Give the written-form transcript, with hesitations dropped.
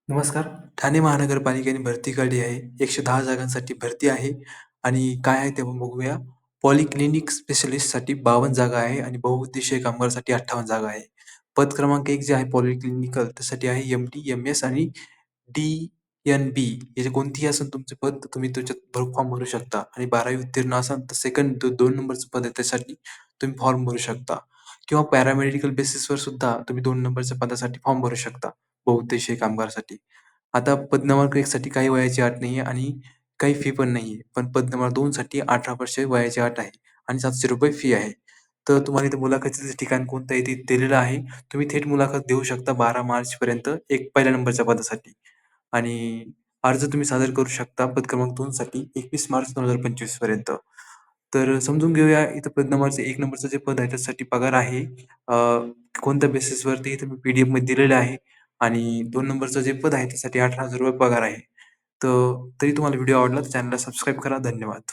नमस्कार. ठाणे महानगरपालिकेने भरती काढली आहे. 110 जागांसाठी भरती आहे आणि काय आहे ते आपण बघूया. पॉलिक्लिनिक स्पेशलिस्टसाठी 52 जागा आहे आणि बहुउद्देशीय कामगारसाठी 58 जागा आहे. पद क्रमांक 1 जे आहे पॉलिक्लिनिकल त्यासाठी आहे एम-डी, एम-एस आणि डी-एन-बी हे जे कोणतीही असेल तुमचे पद तुम्ही त्याच्यात फॉर्म भरू शकता आणि 12वी उत्तीर्ण असाल तर सेकंड 2 नंबरचं पद आहे त्यासाठी तुम्ही फॉर्म भरू शकता किंवा पॅरामेडिकल बेसिसवर सुद्धा तुम्ही 2 नंबरच्या पदासाठी फॉर्म भरू शकता बहुउद्देशीय कामगारासाठी. आता पद क्रमांक 1 साठी काही वयाची अट नाहीये आणि काही फी पण नाहीये. पण पद क्रमांक 2 साठी 18 वर्ष वयाची अट आहे आणि ₹700 फी आहे. तर तुम्हाला इथे मुलाखतीचं ठिकाण कोणतं आहे ते दिलेलं आहे. तुम्ही थेट मुलाखत देऊ शकता 12 मार्चपर्यंत पहिल्या नंबरच्या पदासाठी आणि अर्ज तुम्ही सादर करू शकता पद क्रमांक 2 साठी 21 मार्च 2025 पर्यंत. तर समजून घेऊया इथं पद नंबरचं 1 नंबरचं जे पद आहे त्याच्यासाठी पगार आहे. अ, कोणत्या बेसिसवरती इथे मी पी-डी-एफमध्ये दिलेलं आहे आणि 2 नंबरचं जे पद आहे त्यासाठी ₹18,000 पगार आहे. तर तरी तुम्हाला व्हिडिओ आवडला तर चॅनलला सबस्क्राईब करा. धन्यवाद.